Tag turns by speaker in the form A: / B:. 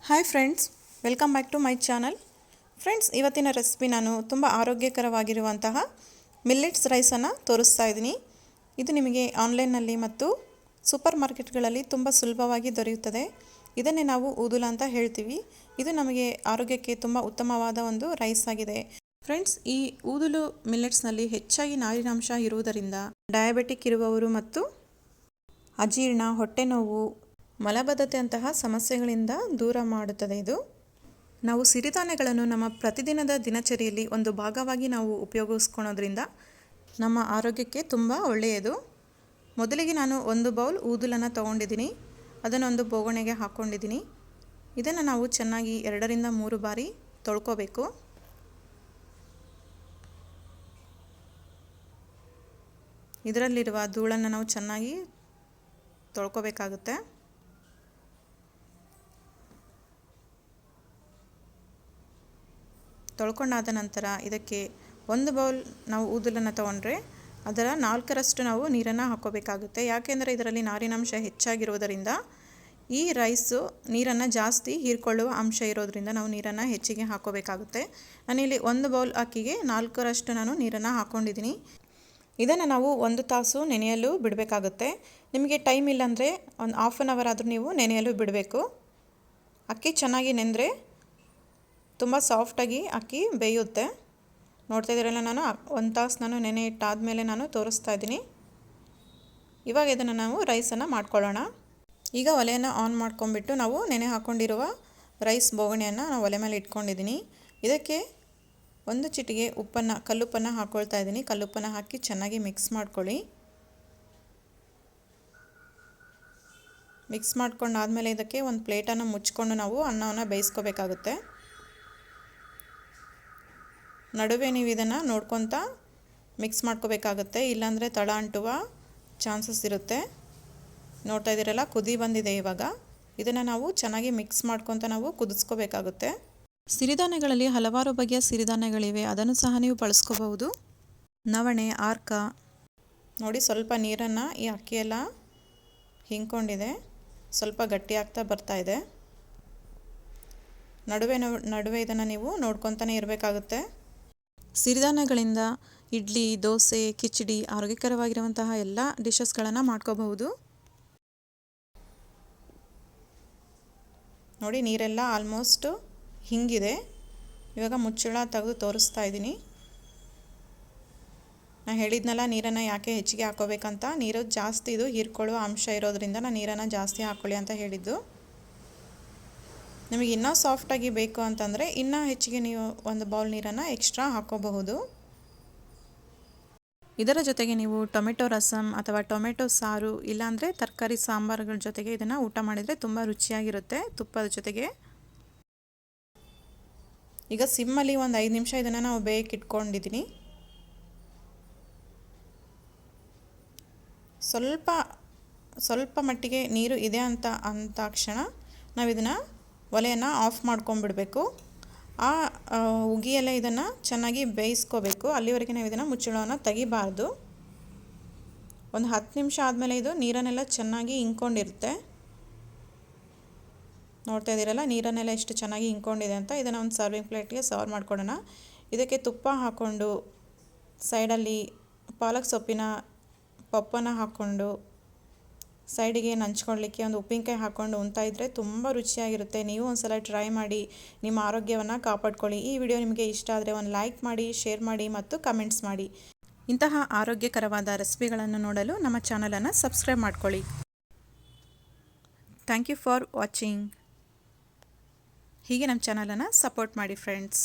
A: Hi friends, welcome back to my channel. Friends, ಇವತ್ತಿನ recipe ನಾನು ತುಂಬ ಆರೋಗ್ಯಕರವಾಗಿರುವಂತಹ ಮಿಲ್ಲೆಟ್ಸ್ ರೈಸನ್ನು ತೋರಿಸ್ತಾ ಇದ್ದೀನಿ. ಇದು ನಿಮಗೆ ಆನ್ಲೈನ್ನಲ್ಲಿ ಮತ್ತು ಸೂಪರ್ ಮಾರ್ಕೆಟ್ಗಳಲ್ಲಿ ತುಂಬ ಸುಲಭವಾಗಿ ದೊರೆಯುತ್ತದೆ. ಇದನ್ನೇ ನಾವು ಊದುಲ ಅಂತ ಹೇಳ್ತೀವಿ. ಇದು ನಮಗೆ ಆರೋಗ್ಯಕ್ಕೆ ತುಂಬ ಉತ್ತಮವಾದ ಒಂದು ರೈಸ್ ಆಗಿದೆ. ಫ್ರೆಂಡ್ಸ್, ಈ ಊದುಲು ಮಿಲ್ಲೆಟ್ಸ್ನಲ್ಲಿ ಹೆಚ್ಚಾಗಿ ನಾರಿನಾಂಶ ಇರುವುದರಿಂದ ಡಯಾಬಿಟಿಕ್ ಇರುವವರು ಮತ್ತು ಅಜೀರ್ಣ, ಹೊಟ್ಟೆ ನೋವು, ಮಲಬದ್ಧತೆ ಅಂತಹ ಸಮಸ್ಯೆಗಳಿಂದ ದೂರ ಮಾಡುತ್ತದೆ. ಇದು ನಾವು ಸಿರಿಧಾನ್ಯಗಳನ್ನು ನಮ್ಮ ಪ್ರತಿದಿನದ ದಿನಚರಿಯಲ್ಲಿ ಒಂದು ಭಾಗವಾಗಿ ನಾವು ಉಪಯೋಗಿಸ್ಕೊಳ್ಳೋದ್ರಿಂದ ನಮ್ಮ ಆರೋಗ್ಯಕ್ಕೆ ತುಂಬ ಒಳ್ಳೆಯದು. ಮೊದಲಿಗೆ ನಾನು ಒಂದು ಬೌಲ್ ಊದುಲನ್ನು ತೊಗೊಂಡಿದ್ದೀನಿ. ಅದನ್ನೊಂದು ಬೋಗಣೆಗೆ ಹಾಕ್ಕೊಂಡಿದ್ದೀನಿ. ಇದನ್ನು ನಾವು ಚೆನ್ನಾಗಿ 2 ರಿಂದ 3 ಬಾರಿ ತೊಳ್ಕೊಬೇಕು. ಇದರಲ್ಲಿರುವ ಧೂಳನ್ನು ನಾವು ಚೆನ್ನಾಗಿ ತೊಳ್ಕೊಬೇಕಾಗುತ್ತೆ. ತೊಳ್ಕೊಂಡಾದ ನಂತರ ಇದಕ್ಕೆ 1 ಬೌಲ್ ನಾವು ಊದುಲನ್ನು ತೊಗೊಂಡ್ರೆ ಅದರ 4ರಷ್ಟು ನಾವು ನೀರನ್ನು ಹಾಕ್ಕೋಬೇಕಾಗುತ್ತೆ. ಯಾಕೆಂದರೆ ಇದರಲ್ಲಿ ನಾರಿನಾಂಶ ಹೆಚ್ಚಾಗಿರುವುದರಿಂದ ಈ ರೈಸು ನೀರನ್ನು ಜಾಸ್ತಿ ಹೀರ್ಕೊಳ್ಳುವ ಅಂಶ ಇರೋದರಿಂದ ನಾವು ನೀರನ್ನು ಹೆಚ್ಚಿಗೆ ಹಾಕ್ಕೋಬೇಕಾಗುತ್ತೆ. ನಾನಿಲ್ಲಿ 1 ಬೌಲ್ ಅಕ್ಕಿಗೆ 4ರಷ್ಟು ನಾನು ನೀರನ್ನು ಹಾಕ್ಕೊಂಡಿದ್ದೀನಿ. ಇದನ್ನು ನಾವು 1 ತಾಸು ನೆನೆಯಲು ಬಿಡಬೇಕಾಗುತ್ತೆ. ನಿಮಗೆ ಟೈಮ್ ಇಲ್ಲಾಂದರೆ ಒಂದು ಹಾಫ್ ಆನ್ ಅವರ್ ಆದರೂ ನೀವು ನೆನೆಯಲು ಬಿಡಬೇಕು. ಅಕ್ಕಿ ಚೆನ್ನಾಗಿ ನೆಂದರೆ ತುಂಬ ಸಾಫ್ಟಾಗಿ ಅಕ್ಕಿ ಬೇಯುತ್ತೆ. ನೋಡ್ತಾ ಇದ್ದೀರಲ್ಲ, ನಾನು 1 ತಾಸು ನಾನು ನೆನೆ ಇಟ್ಟಾದಮೇಲೆ ನಾನು ತೋರಿಸ್ತಾ ಇದ್ದೀನಿ. ಇವಾಗ ಇದನ್ನು ನಾವು ರೈಸನ್ನು ಮಾಡ್ಕೊಳ್ಳೋಣ. ಈಗ ಒಲೆಯನ್ನು ಆನ್ ಮಾಡ್ಕೊಂಡ್ಬಿಟ್ಟು ನಾವು ನೆನೆ ಹಾಕ್ಕೊಂಡಿರುವ ರೈಸ್ ಬೋಗಣೆಯನ್ನು ನಾನು ಒಲೆ ಮೇಲೆ ಇಟ್ಕೊಂಡಿದ್ದೀನಿ. ಇದಕ್ಕೆ 1 ಚಿಟಿಕೆ ಕಲ್ಲುಪ್ಪನ್ನು ಹಾಕ್ಕೊಳ್ತಾ ಇದ್ದೀನಿ. ಕಲ್ಲುಪ್ಪನ್ನು ಹಾಕಿ ಚೆನ್ನಾಗಿ ಮಿಕ್ಸ್ ಮಾಡ್ಕೊಳ್ಳಿ. ಮಿಕ್ಸ್ ಮಾಡ್ಕೊಂಡಾದಮೇಲೆ ಇದಕ್ಕೆ ಒಂದು ಪ್ಲೇಟನ್ನು ಮುಚ್ಕೊಂಡು ನಾವು ಅನ್ನವನ್ನು ಬೇಯಿಸ್ಕೋಬೇಕಾಗುತ್ತೆ. ನಡುವೆ ನೀವು ಇದನ್ನು ನೋಡ್ಕೊತಾ ಮಿಕ್ಸ್ ಮಾಡ್ಕೋಬೇಕಾಗುತ್ತೆ, ಇಲ್ಲಾಂದರೆ ತಳ ಅಂಟುವ ಚಾನ್ಸಸ್ ಇರುತ್ತೆ. ನೋಡ್ತಾ ಇದ್ದೀರಲ್ಲ, ಕುದಿ ಬಂದಿದೆ. ಇವಾಗ ಇದನ್ನು ನಾವು ಚೆನ್ನಾಗಿ ಮಿಕ್ಸ್ ಮಾಡ್ಕೊತ ನಾವು ಕುದಿಸ್ಕೋಬೇಕಾಗುತ್ತೆ. ಸಿರಿಧಾನ್ಯಗಳಲ್ಲಿ ಹಲವಾರು ಬಗೆಯ ಸಿರಿಧಾನ್ಯಗಳಿವೆ, ಅದನ್ನು ಸಹ ನೀವು ಬಳಸ್ಕೋಬಹುದು. ನವಣೆ, ಆರ್ಕ ನೋಡಿ, ಸ್ವಲ್ಪ ನೀರನ್ನು ಈ ಅಕ್ಕಿಯೆಲ್ಲ ಹಿಂಡ್ಕೊಂಡಿದೆ, ಸ್ವಲ್ಪ ಗಟ್ಟಿ ಆಗ್ತಾ ಬರ್ತಾ ಇದೆ. ನಡುವೆ ಇದನ್ನು ನೀವು ನೋಡ್ಕೊತಾನೆ ಇರಬೇಕಾಗುತ್ತೆ. ಸಿರಿಧಾನ್ಯಗಳಿಂದ ಇಡ್ಲಿ, ದೋಸೆ, ಕಿಚಡಿ, ಆರೋಗ್ಯಕರವಾಗಿರುವಂತಹ ಎಲ್ಲ ಡಿಶಸ್ಗಳನ್ನು ಮಾಡ್ಕೋಬಹುದು. ನೋಡಿ, ನೀರೆಲ್ಲ ಆಲ್ಮೋಸ್ಟ್ ಹಿಂಗಿದೆ. ಇವಾಗ ಮುಚ್ಚಳ ತೆಗೆದು ತೋರಿಸ್ತಾ ಇದ್ದೀನಿ. ನಾನು ಹೇಳಿದ್ನಲ್ಲ, ನೀರನ್ನು ಯಾಕೆ ಹೆಚ್ಚಿಗೆ ಹಾಕೋಬೇಕಂತ. ನೀರು ಜಾಸ್ತಿ ಇದು ಹೀರ್ಕೊಳ್ಳುವ ಅಂಶ ಇರೋದ್ರಿಂದ ನಾನು ನೀರನ್ನು ಜಾಸ್ತಿ ಹಾಕ್ಕೊಳ್ಳಿ ಅಂತ ಹೇಳಿದ್ದು. ನಿಮಗೆ ಇನ್ನೂ ಸಾಫ್ಟಾಗಿ ಬೇಕು ಅಂತಂದರೆ ಇನ್ನೂ ಹೆಚ್ಚಿಗೆ ನೀವು 1 ಬೌಲ್ ನೀರನ್ನು ಎಕ್ಸ್ಟ್ರಾ ಹಾಕ್ಕೋಬಹುದು. ಇದರ ಜೊತೆಗೆ ನೀವು ಟೊಮೆಟೊ ರಸಮ್ ಅಥವಾ ಟೊಮೆಟೊ ಸಾರು, ಇಲ್ಲಾಂದರೆ ತರಕಾರಿ ಸಾಂಬಾರುಗಳ ಜೊತೆಗೆ ಇದನ್ನು ಊಟ ಮಾಡಿದರೆ ತುಂಬ ರುಚಿಯಾಗಿರುತ್ತೆ, ತುಪ್ಪದ ಜೊತೆಗೆ. ಈಗ ಸಿಮ್ಮಲ್ಲಿ ಒಂದು 5 ನಿಮಿಷ ಇದನ್ನು ನಾವು ಬೇಯಕ್ಕೆ ಇಟ್ಕೊಂಡಿದ್ದೀನಿ. ಸ್ವಲ್ಪ ಮಟ್ಟಿಗೆ ನೀರು ಇದೆ ಅಂದಾಕ್ಷಣ ನಾವು ಇದನ್ನು ಒಲೆಯನ್ನು ಆಫ್ ಮಾಡ್ಕೊಂಡ್ಬಿಡಬೇಕು. ಆ ಉಗಿಯಲ್ಲೇ ಇದನ್ನು ಚೆನ್ನಾಗಿ ಬೇಯಿಸ್ಕೋಬೇಕು. ಅಲ್ಲಿವರೆಗೆ ನಾವು ಇದನ್ನು ಮುಚ್ಚಳವನ್ನು ತೆಗಿಬಾರ್ದು. ಒಂದು 10 ನಿಮಿಷ ಆದಮೇಲೆ ಇದು ನೀರನ್ನೆಲ್ಲ ಚೆನ್ನಾಗಿ ಇಂಕೊಂಡಿರುತ್ತೆ. ನೋಡ್ತಾ ಇದ್ದೀರಲ್ಲ, ನೀರನ್ನೆಲ್ಲ ಎಷ್ಟು ಚೆನ್ನಾಗಿ ಇಂಕೊಂಡಿದೆ ಅಂತ. ಇದನ್ನು ಒಂದು ಸರ್ವಿಂಗ್ ಪ್ಲೇಟ್ಗೆ ಸರ್ವ್ ಮಾಡ್ಕೊಳ್ಳೋಣ. ಇದಕ್ಕೆ ತುಪ್ಪ ಹಾಕ್ಕೊಂಡು ಸೈಡಲ್ಲಿ ಪಾಲಕ್ ಸೊಪ್ಪಿನ ಪಪ್ಪನ್ನು ಹಾಕ್ಕೊಂಡು ಸೈಡಿಗೆ ನಂಚ್ಕೊಳ್ಳಿಕ್ಕೆ ಒಂದು ಉಪ್ಪಿನಕಾಯಿ ಹಾಕ್ಕೊಂಡು ಉಣ್ತಾ ಇದ್ದರೆ ತುಂಬ ರುಚಿಯಾಗಿರುತ್ತೆ. ನೀವು ಒಂದು ಸಲ ಟ್ರೈ ಮಾಡಿ ನಿಮ್ಮ ಆರೋಗ್ಯವನ್ನು ಕಾಪಾಡ್ಕೊಳ್ಳಿ. ಈ ವಿಡಿಯೋ ನಿಮಗೆ ಇಷ್ಟ ಆದರೆ ಒಂದು ಲೈಕ್ ಮಾಡಿ, ಶೇರ್ ಮಾಡಿ ಮತ್ತು ಕಮೆಂಟ್ಸ್ ಮಾಡಿ. ಇಂತಹ ಆರೋಗ್ಯಕರವಾದ ರೆಸಿಪಿಗಳನ್ನು ನೋಡಲು ನಮ್ಮ ಚಾನಲನ್ನು ಸಬ್ಸ್ಕ್ರೈಬ್ ಮಾಡ್ಕೊಳ್ಳಿ. Thank you for watching. ಹೀಗೆ ನಮ್ಮ ಚಾನಲನ್ನು ಸಪೋರ್ಟ್ ಮಾಡಿ ಫ್ರೆಂಡ್ಸ್.